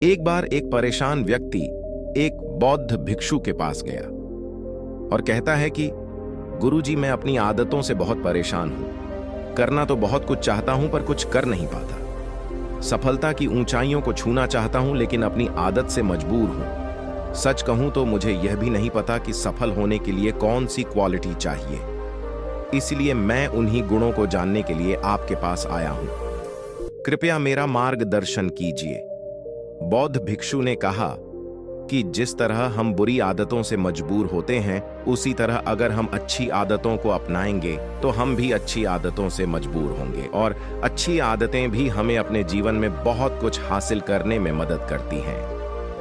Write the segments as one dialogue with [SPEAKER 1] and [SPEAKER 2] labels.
[SPEAKER 1] एक बार एक परेशान व्यक्ति एक बौद्ध भिक्षु के पास गया और कहता है कि गुरुजी, मैं अपनी आदतों से बहुत परेशान हूं। करना तो बहुत कुछ चाहता हूं पर कुछ कर नहीं पाता। सफलता की ऊंचाइयों को छूना चाहता हूं लेकिन अपनी आदत से मजबूर हूं। सच कहूं तो मुझे यह भी नहीं पता कि सफल होने के लिए कौन सी क्वालिटी चाहिए। इसलिए मैं उन्हीं गुणों को जानने के लिए आपके पास आया हूं। कृपया मेरा मार्गदर्शन कीजिए। बौद्ध भिक्षु ने कहा कि जिस तरह हम बुरी आदतों से मजबूर होते हैं, उसी तरह अगर हम अच्छी आदतों को अपनाएंगे तो हम भी अच्छी आदतों से मजबूर होंगे, और अच्छी आदतें भी हमें अपने जीवन में बहुत कुछ हासिल करने में मदद करती हैं।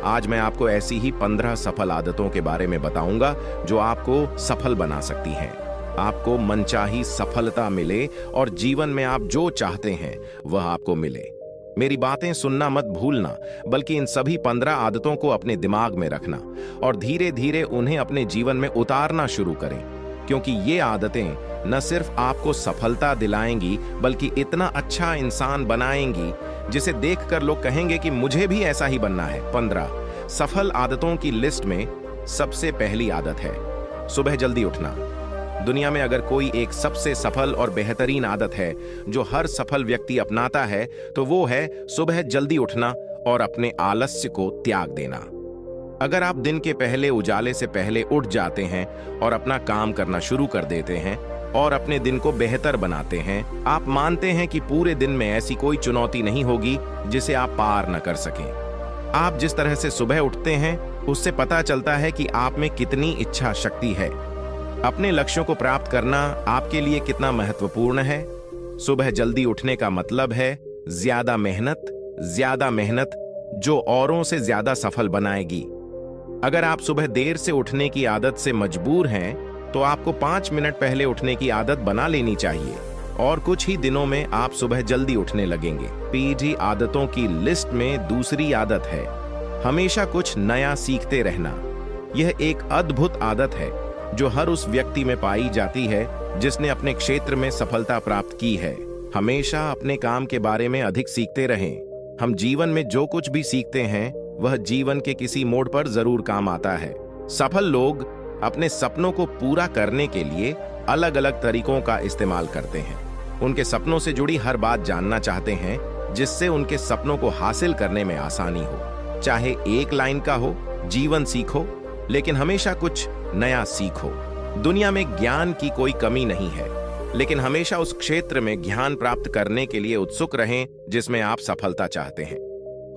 [SPEAKER 1] आज मैं आपको ऐसी ही 15 सफल आदतों के बारे में बताऊंगा जो आपको सफल बना सकती हैं। आपको मनचाही सफलता मिले और जीवन में आप जो चाहते हैं वह आपको मिले। मेरी बातें सुनना मत भूलना, बल्कि इन सभी 15 आदतों को अपने दिमाग में रखना और धीरे धीरे उन्हें अपने जीवन में उतारना शुरू करें, क्योंकि ये आदतें न सिर्फ आपको सफलता दिलाएंगी बल्कि इतना अच्छा इंसान बनाएंगी जिसे देखकर लोग कहेंगे कि मुझे भी ऐसा ही बनना है। 15 सफल आदतों की लिस्ट में सबसे पहली आदत है सुबह जल्दी उठना। दुनिया में अगर कोई एक सबसे सफल और बेहतरीन आदत है जो हर सफल व्यक्ति अपनाता है तो वो है सुबह जल्दी उठना और अपने आलस्य को त्याग देना। अगर आप दिन के पहले उजाले से पहले उठ जाते हैं और अपना काम करना शुरू कर देते हैं और अपने दिन को बेहतर बनाते हैं, आप मानते हैं कि पूरे दिन में ऐसी कोई चुनौती नहीं होगी जिसे आप पार न कर सकें। आप जिस तरह से सुबह उठते हैं उससे पता चलता है कि आप में कितनी इच्छा शक्ति है। अपने लक्ष्यों को प्राप्त करना आपके लिए कितना महत्वपूर्ण है। सुबह जल्दी उठने का मतलब है ज्यादा मेहनत जो औरों से ज्यादा सफल बनाएगी। अगर आप सुबह देर से उठने की आदत से मजबूर हैं तो आपको 5 मिनट पहले उठने की आदत बना लेनी चाहिए और कुछ ही दिनों में आप सुबह जल्दी उठने लगेंगे। पीढ़ी आदतों की लिस्ट में दूसरी आदत है हमेशा कुछ नया सीखते रहना। यह एक अद्भुत आदत है जो हर उस व्यक्ति में पाई जाती है जिसने अपने क्षेत्र में सफलता प्राप्त की है। हमेशा अपने काम के बारे में अधिक सीखते रहें। हम जीवन में जो कुछ भी सीखते हैं वह जीवन के किसी मोड़ पर जरूर काम आता है। सफल लोग अपने सपनों को पूरा करने के लिए अलग अलग तरीकों का इस्तेमाल करते हैं। उनके सपनों से जुड़ी हर बात जानना चाहते हैं जिससे उनके सपनों को हासिल करने में आसानी हो। चाहे एक लाइन का हो, जीवन सीखो लेकिन हमेशा कुछ नया सीखो। दुनिया में ज्ञान की कोई कमी नहीं है, लेकिन हमेशा उस क्षेत्र में ज्ञान प्राप्त करने के लिए उत्सुक रहें जिसमें आप सफलता चाहते हैं।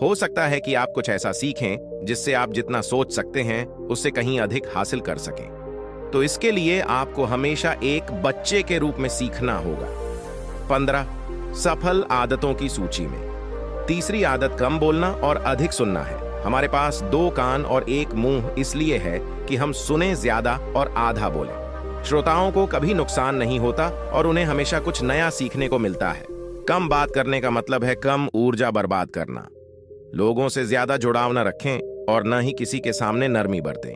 [SPEAKER 1] हो सकता है कि आप कुछ ऐसा सीखें जिससे आप जितना सोच सकते हैं उससे कहीं अधिक हासिल कर सकें। तो इसके लिए आपको हमेशा एक बच्चे के रूप में सीखना होगा। 15 सफल आदतों की सूची में तीसरी आदत कम बोलना और अधिक सुनना है। हमारे पास 2 कान और 1 मुंह इसलिए है कि हम सुने ज्यादा और आधा बोलें। श्रोताओं को कभी नुकसान नहीं होता और उन्हें हमेशा कुछ नया सीखने को मिलता है। कम बात करने का मतलब है कम ऊर्जा बर्बाद करना। लोगों से ज्यादा जुड़ाव न रखें और न ही किसी के सामने नरमी बरतें।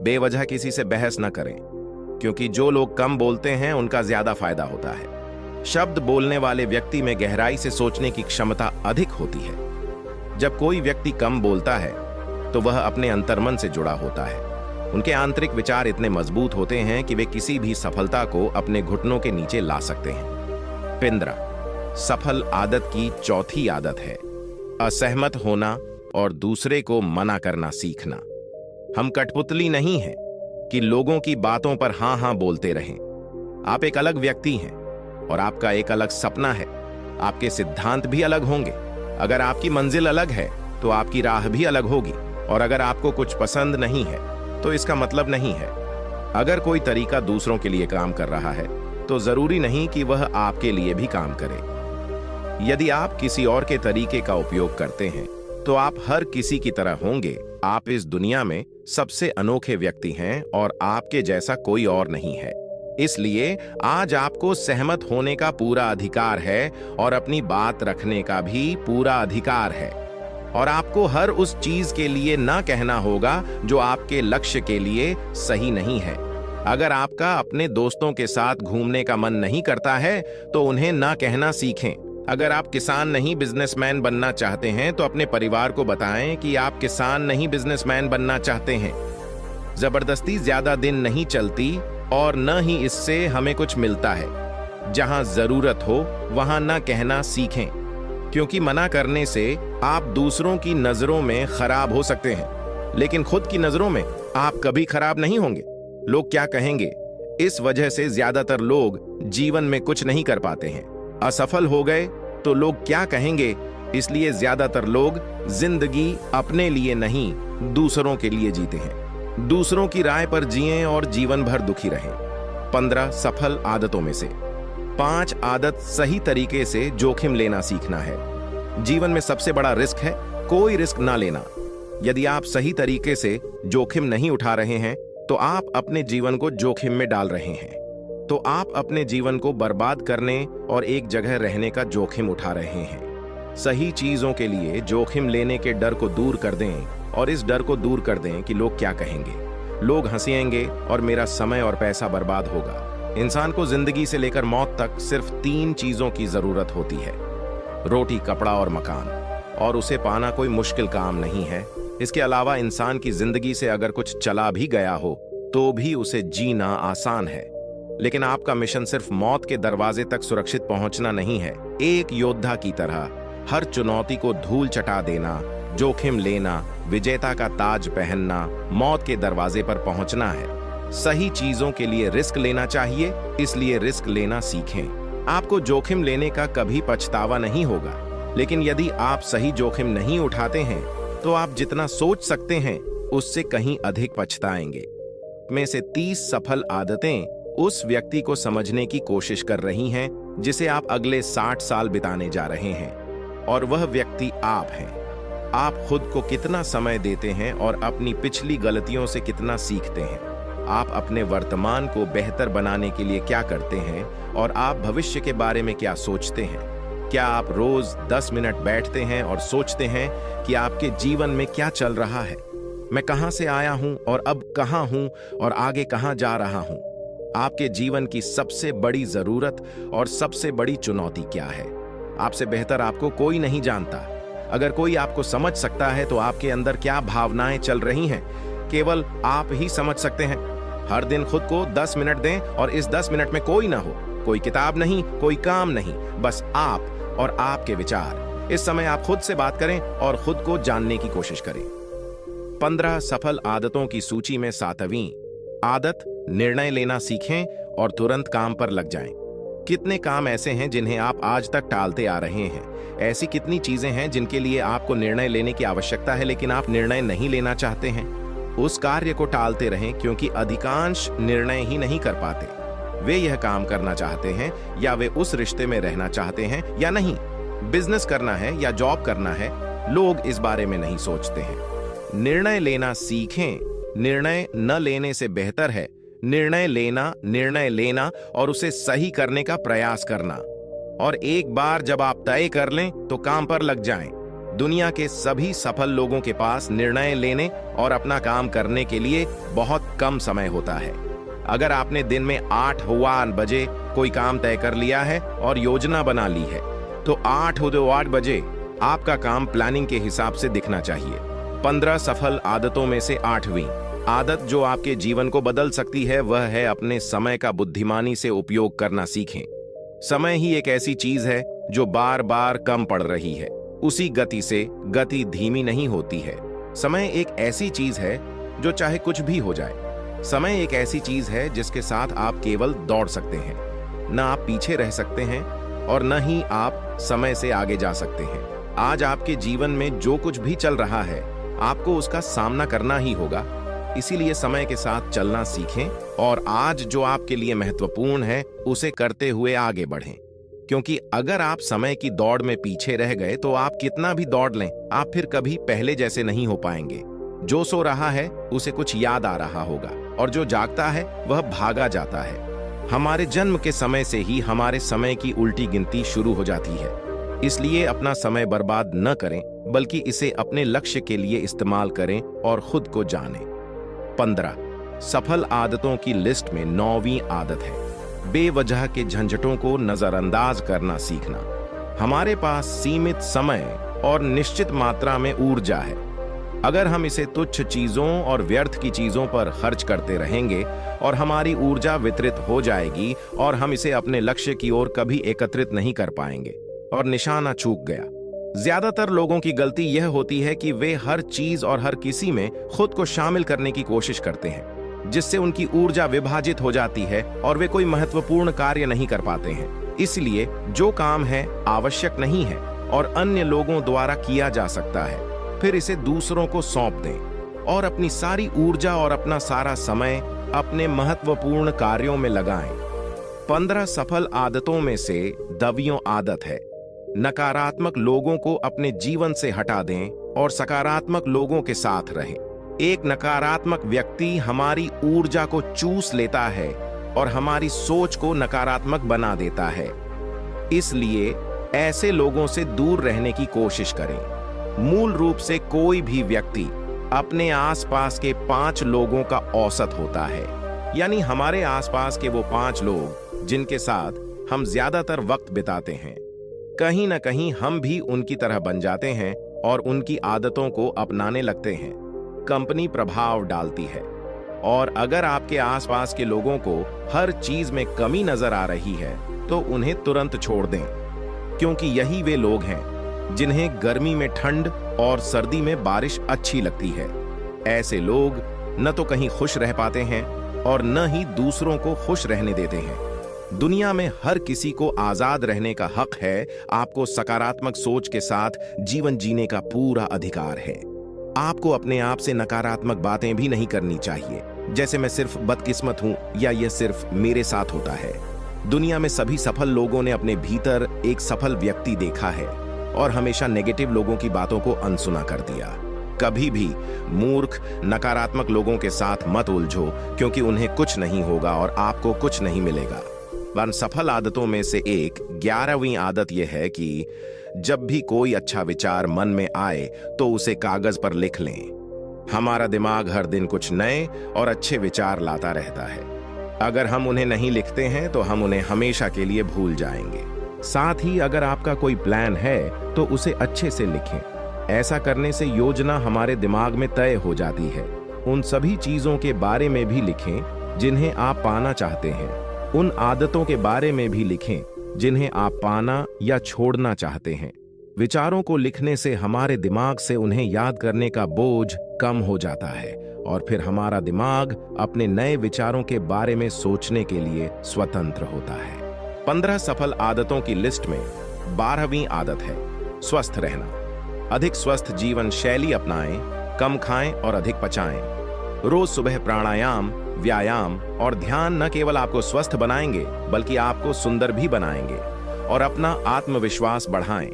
[SPEAKER 1] बेवजह किसी से बहस न करें, क्योंकि जो लोग कम बोलते हैं उनका ज्यादा फायदा होता है। शब्द बोलने वाले व्यक्ति में गहराई से सोचने की क्षमता अधिक होती है। जब कोई व्यक्ति कम बोलता है तो वह अपने अंतर्मन से जुड़ा होता है। उनके आंतरिक विचार इतने मजबूत होते हैं कि वे किसी भी सफलता को अपने घुटनों के नीचे ला सकते हैं। 15 सफल आदत की चौथी आदत है असहमत होना और दूसरे को मना करना सीखना। हम कठपुतली नहीं हैं कि लोगों की बातों पर हां हां बोलते रहें। आप एक अलग व्यक्ति हैं और आपका एक अलग सपना है। आपके सिद्धांत भी अलग होंगे। अगर आपकी मंजिल अलग है तो आपकी राह भी अलग होगी, और अगर आपको कुछ पसंद नहीं है तो इसका मतलब नहीं है। अगर कोई तरीका दूसरों के लिए काम कर रहा है तो जरूरी नहीं कि वह आपके लिए भी काम करे। यदि आप किसी और के तरीके का उपयोग करते हैं तो आप हर किसी की तरह होंगे। आप इस दुनिया में सबसे अनोखे व्यक्ति हैं और आपके जैसा कोई और नहीं है। इसलिए आज आपको सहमत होने का पूरा अधिकार है और अपनी बात रखने का भी पूरा अधिकार है। और आपको हर उस चीज के लिए ना कहना होगा जो आपके लक्ष्य के लिए सही नहीं है। अगर आपका अपने दोस्तों के साथ घूमने का मन नहीं करता है तो उन्हें ना कहना सीखें। अगर आप किसान नहीं बिजनेसमैन बनना चाहते हैं तो अपने परिवार को बताएं कि आप किसान नहीं बिजनेसमैन बनना चाहते हैं। जबरदस्ती ज्यादा दिन नहीं चलती और न ही इससे हमें कुछ मिलता है। जहां जरूरत हो वहां न कहना सीखें, क्योंकि मना करने से आप दूसरों की नजरों में खराब हो सकते हैं, लेकिन खुद की नजरों में आप कभी खराब नहीं होंगे। लोग क्या कहेंगे, इस वजह से ज्यादातर लोग जीवन में कुछ नहीं कर पाते हैं। असफल हो गए तो लोग क्या कहेंगे, इसलिए ज्यादातर लोग जिंदगी अपने लिए नहीं दूसरों के लिए जीते हैं। दूसरों की राय पर जिएं और जीवन भर दुखी रहें। 15 सफल आदतों में से 5 आदत सही तरीके से जोखिम लेना सीखना है। जीवन में सबसे बड़ा रिस्क है कोई रिस्क ना लेना। यदि आप सही तरीके से जोखिम नहीं उठा रहे हैं तो आप अपने जीवन को जोखिम में डाल रहे हैं। तो आप अपने जीवन को बर्बाद करने और एक जगह रहने का जोखिम उठा रहे हैं। सही चीजों के लिए जोखिम लेने के डर को दूर कर दें और इस डर को दूर कर दें कि लोग क्या कहेंगे। लोग हंसेंगे और मेरा समय और पैसा बर्बाद होगा। इंसान को जिंदगी से लेकर मौत तक सिर्फ 3 चीजों की जरूरत होती है, रोटी, कपड़ा और मकान, और उसे पाना कोई मुश्किल काम नहीं है। इसके अलावा इंसान की जिंदगी से अगर कुछ चला भी गया हो तो भी उसे जीना आसान है। लेकिन आपका मिशन सिर्फ मौत के दरवाजे तक सुरक्षित पहुंचना नहीं है। एक योद्धा की तरह हर चुनौती को धूल चटा देना, जोखिम लेना, विजेता का ताज पहनना, मौत के दरवाजे पर पहुंचना है। सही चीजों के लिए रिस्क लेना चाहिए, इसलिए रिस्क लेना सीखें। आपको जोखिम लेने का कभी पछतावा नहीं होगा, लेकिन यदि आप सही जोखिम नहीं उठाते हैं तो आप जितना सोच सकते हैं उससे कहीं अधिक पछताएंगे। में से 30 सफल आदतें उस व्यक्ति को समझने की कोशिश कर रही हैं जिसे आप अगले 60 साल बिताने जा रहे हैं, और वह व्यक्ति आप हैं। आप खुद को कितना समय देते हैं और अपनी पिछली गलतियों से कितना सीखते हैं। आप अपने वर्तमान को बेहतर बनाने के लिए क्या करते हैं और आप भविष्य के बारे में क्या सोचते हैं। क्या आप रोज 10 मिनट बैठते हैं और सोचते हैं कि आपके जीवन में क्या चल रहा है, मैं कहां से आया हूं और अब कहां हूं और आगे कहां जा रहा हूं। आपके जीवन की सबसे बड़ी जरूरत और सबसे बड़ी चुनौती क्या है। आपसे बेहतर आपको कोई नहीं जानता। अगर कोई आपको समझ सकता है तो आपके अंदर क्या भावनाएं चल रही हैं केवल आप ही समझ सकते हैं। हर दिन खुद को 10 मिनट दें और इस 10 मिनट में कोई ना हो, कोई किताब नहीं, कोई काम नहीं, बस आप और आपके विचार। इस समय आप खुद से बात करें और खुद को जानने की कोशिश करें। 15 सफल आदतों की सूची में 7वीं आदत, निर्णय लेना सीखें और तुरंत काम पर लग जाएं। कितने काम ऐसे हैं जिन्हें आप आज तक टालते आ रहे हैं? ऐसी कितनी चीजें हैं जिनके लिए आपको निर्णय लेने की आवश्यकता है लेकिन आप निर्णय नहीं लेना चाहते हैं? उस कार्य को टालते रहें, क्योंकि अधिकांश निर्णय ही नहीं कर पाते। वे यह काम करना चाहते हैं या वे उस रिश्ते में रहना चाहते हैं या नहीं, बिजनेस करना है या जॉब करना है, लोग इस बारे में नहीं सोचते हैं। निर्णय लेना सीखें। निर्णय न लेने से बेहतर है निर्णय लेना और उसे सही करने का प्रयास करना। और एक बार जब आप तय कर लें तो काम पर लग जाएं। दुनिया के सभी सफल लोगों के पास निर्णय लेने और अपना काम करने के लिए बहुत कम समय होता है। अगर आपने दिन में 8 बजे कोई काम तय कर लिया है और योजना बना ली है तो 8 बजे आपका काम प्लानिंग के हिसाब से दिखना चाहिए। 15 सफल आदतों में से 8वीं आदत जो आपके जीवन को बदल सकती है वह है अपने समय का बुद्धिमानी से उपयोग करना सीखें। समय ही एक ऐसी चीज है जो बार बार कम पड़ रही है। उसी गति से गति धीमी नहीं होती है। समय एक ऐसी चीज है जो चाहे कुछ भी हो जाए। समय एक ऐसी चीज है जिसके साथ आप केवल दौड़ सकते हैं, न आप पीछे रह सकते हैं और न ही आप समय से आगे जा सकते हैं। आज आपके जीवन में जो कुछ भी चल रहा है आपको उसका सामना करना ही होगा। इसीलिए समय के साथ चलना सीखें और आज जो आपके लिए महत्वपूर्ण है उसे करते हुए आगे बढ़ें। क्योंकि अगर आप समय की दौड़ में पीछे रह गए तो आप कितना भी दौड़ लें आप फिर कभी पहले जैसे नहीं हो पाएंगे। जो सो रहा है उसे कुछ याद आ रहा होगा और जो जागता है वह भागा जाता है। हमारे जन्म के समय से ही हमारे समय की उल्टी गिनती शुरू हो जाती है। इसलिए अपना समय बर्बाद न करें बल्कि इसे अपने लक्ष्य के लिए इस्तेमाल करें और खुद को जानें। 15 सफल आदतों की लिस्ट में 9वीं आदत है बेवजह के झंझटों को नजरअंदाज करना सीखना। हमारे पास सीमित समय और निश्चित मात्रा में ऊर्जा है। अगर हम इसे तुच्छ चीजों और व्यर्थ की चीजों पर खर्च करते रहेंगे और हमारी ऊर्जा वितरित हो जाएगी और हम इसे अपने लक्ष्य की ओर कभी एकत्रित नहीं कर पाएंगे और निशाना चूक गया। ज्यादातर लोगों की गलती यह होती है कि वे हर चीज और हर किसी में खुद को शामिल करने की कोशिश करते हैं, जिससे उनकी ऊर्जा विभाजित हो जाती है और वे कोई महत्वपूर्ण कार्य नहीं कर पाते हैं। इसलिए जो काम है आवश्यक नहीं है और अन्य लोगों द्वारा किया जा सकता है, फिर इसे दूसरों को सौंप दें और अपनी सारी ऊर्जा और अपना सारा समय अपने महत्वपूर्ण कार्यों में लगाएं। 15 सफल आदतों में से दवियों आदत है। नकारात्मक लोगों को अपने जीवन से हटा दें और सकारात्मक लोगों के साथ रहें। एक नकारात्मक व्यक्ति हमारी ऊर्जा को चूस लेता है और हमारी सोच को नकारात्मक बना देता है। इसलिए ऐसे लोगों से दूर रहने की कोशिश करें। मूल रूप से कोई भी व्यक्ति अपने आसपास के 5 लोगों का औसत होता है, यानी हमारे आसपास के वो 5 लोग जिनके साथ हम ज्यादातर वक्त बिताते हैं। कहीं ना कहीं हम भी उनकी तरह बन जाते हैं और उनकी आदतों को अपनाने लगते हैं। कंपनी प्रभाव डालती है, और अगर आपके आसपास के लोगों को हर चीज में कमी नजर आ रही है तो उन्हें तुरंत छोड़ दें, क्योंकि यही वे लोग हैं जिन्हें गर्मी में ठंड और सर्दी में बारिश अच्छी लगती है। ऐसे लोग न तो कहीं खुश रह पाते हैं और न ही दूसरों को खुश रहने देते हैं। दुनिया में हर किसी को आजाद रहने का हक है। आपको सकारात्मक सोच के साथ जीवन जीने का पूरा अधिकार है। आपको अपने आप से नकारात्मक बातें भी नहीं करनी चाहिए, जैसे मैं सिर्फ बदकिस्मत हूं या यह सिर्फ मेरे साथ होता है। दुनिया में सभी सफल लोगों ने अपने भीतर एक सफल व्यक्ति देखा है और हमेशा नेगेटिव लोगों की बातों को अनसुना कर दिया। कभी भी मूर्ख नकारात्मक लोगों के साथ मत उलझो, क्योंकि उन्हें कुछ नहीं होगा और आपको कुछ नहीं मिलेगा। वन सफल आदतों में से एक 11वीं आदत यह है कि जब भी कोई अच्छा विचार मन में आए तो उसे कागज पर लिख लें। हमारा दिमाग हर दिन कुछ नए और अच्छे विचार लाता रहता है। अगर हम उन्हें नहीं लिखते हैं तो हम उन्हें हमेशा के लिए भूल जाएंगे। साथ ही अगर आपका कोई प्लान है तो उसे अच्छे से लिखें। ऐसा करने से योजना हमारे दिमाग में तय हो जाती है। उन सभी चीजों के बारे में भी लिखें जिन्हें आप पाना चाहते हैं। उन आदतों के बारे में भी लिखें जिन्हें आप पाना या छोड़ना चाहते हैं। विचारों को लिखने से हमारे दिमाग से उन्हें याद करने का बोझ कम हो जाता है और फिर हमारा दिमाग अपने नए विचारों के बारे में सोचने के लिए स्वतंत्र होता है। 15 सफल आदतों की लिस्ट में 12वीं आदत है स्वस्थ रहना। अधिक स्वस्थ जीवन शैली अपनाएं, कम खाएं और अधिक पचाएं। रोज सुबह प्राणायाम, व्यायाम और ध्यान न केवल आपको स्वस्थ बनाएंगे बल्कि आपको सुंदर भी बनाएंगे और अपना आत्मविश्वास बढ़ाएं।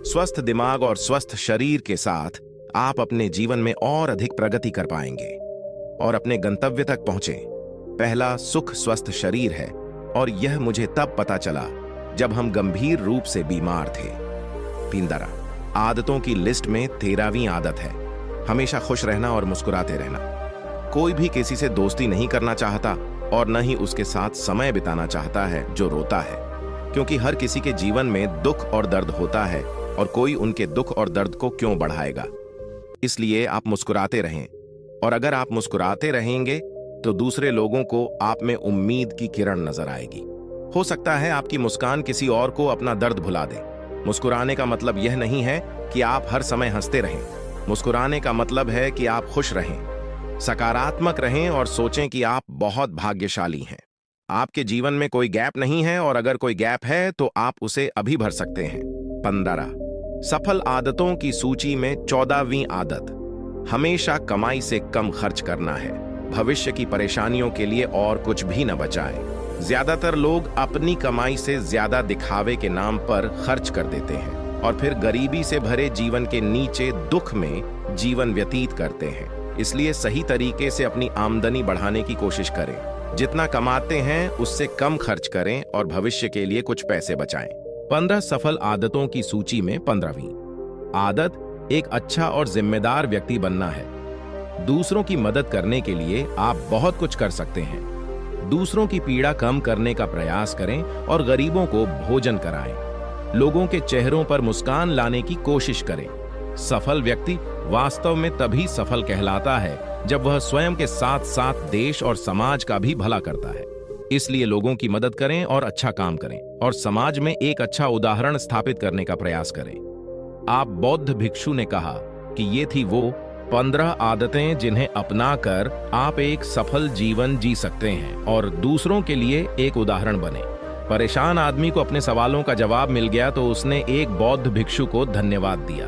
[SPEAKER 1] स्वस्थ दिमाग और स्वस्थ शरीर के साथ आप अपने जीवन में और अधिक प्रगति कर पाएंगे और अपने गंतव्य तक पहुंचें। पहला सुख स्वस्थ शरीर है और यह मुझे तब पता चला जब हम गंभीर रूप से बीमार थे। 15 आदतों की लिस्ट में 13वीं आदत है हमेशा खुश रहना और मुस्कुराते रहना। कोई भी किसी से दोस्ती नहीं करना चाहता और न ही उसके साथ समय बिताना चाहता है जो रोता है, क्योंकि हर किसी के जीवन में दुख और दर्द होता है और कोई उनके दुख और दर्द को क्यों बढ़ाएगा। इसलिए आप मुस्कुराते रहें, और अगर आप मुस्कुराते रहेंगे तो दूसरे लोगों को आप में उम्मीद की किरण नजर आएगी। हो सकता है आपकी मुस्कान किसी और को अपना दर्द भुला दे। मुस्कुराने का मतलब यह नहीं है कि आप हर समय हंसते रहें। मुस्कुराने का मतलब है कि आप खुश रहें, सकारात्मक रहें और सोचें कि आप बहुत भाग्यशाली हैं। आपके जीवन में कोई गैप नहीं है और अगर कोई गैप है तो आप उसे अभी भर सकते हैं। 15 सफल आदतों की सूची में 14वीं आदत हमेशा कमाई से कम खर्च करना है। भविष्य की परेशानियों के लिए और कुछ भी न बचाएं। ज्यादातर लोग अपनी कमाई से ज्यादा दिखावे के नाम पर खर्च कर देते हैं और फिर गरीबी से भरे जीवन के नीचे दुख में जीवन व्यतीत करते हैं। इसलिए सही तरीके से अपनी आमदनी बढ़ाने की कोशिश करें। जितना कमाते हैं उससे कम खर्च करें और भविष्य के लिए कुछ पैसे बचाएं। 15 सफल आदतों की सूची में 15वीं आदत एक अच्छा और जिम्मेदार व्यक्ति बनना है। दूसरों की मदद करने के लिए आप बहुत कुछ कर सकते हैं। दूसरों की पीड़ा कम करने का प्रयास करें और गरीबों को भोजन कराएं। लोगों के चेहरों पर मुस्कान लाने की कोशिश करें। सफल व्यक्ति वास्तव में तभी सफल कहलाता है जब वह स्वयं के साथ साथ देश और समाज का भी भला करता है। इसलिए लोगों की मदद करें और अच्छा काम करें और समाज में एक अच्छा उदाहरण स्थापित करने का प्रयास करें। आप बौद्ध भिक्षु ने कहा कि ये थी वो 15 आदतें जिन्हें अपनाकर आप एक सफल जीवन जी सकते हैं और दूसरों के लिए एक उदाहरण बने। परेशान आदमी को अपने सवालों का जवाब मिल गया तो उसने एक बौद्ध भिक्षु को धन्यवाद दिया।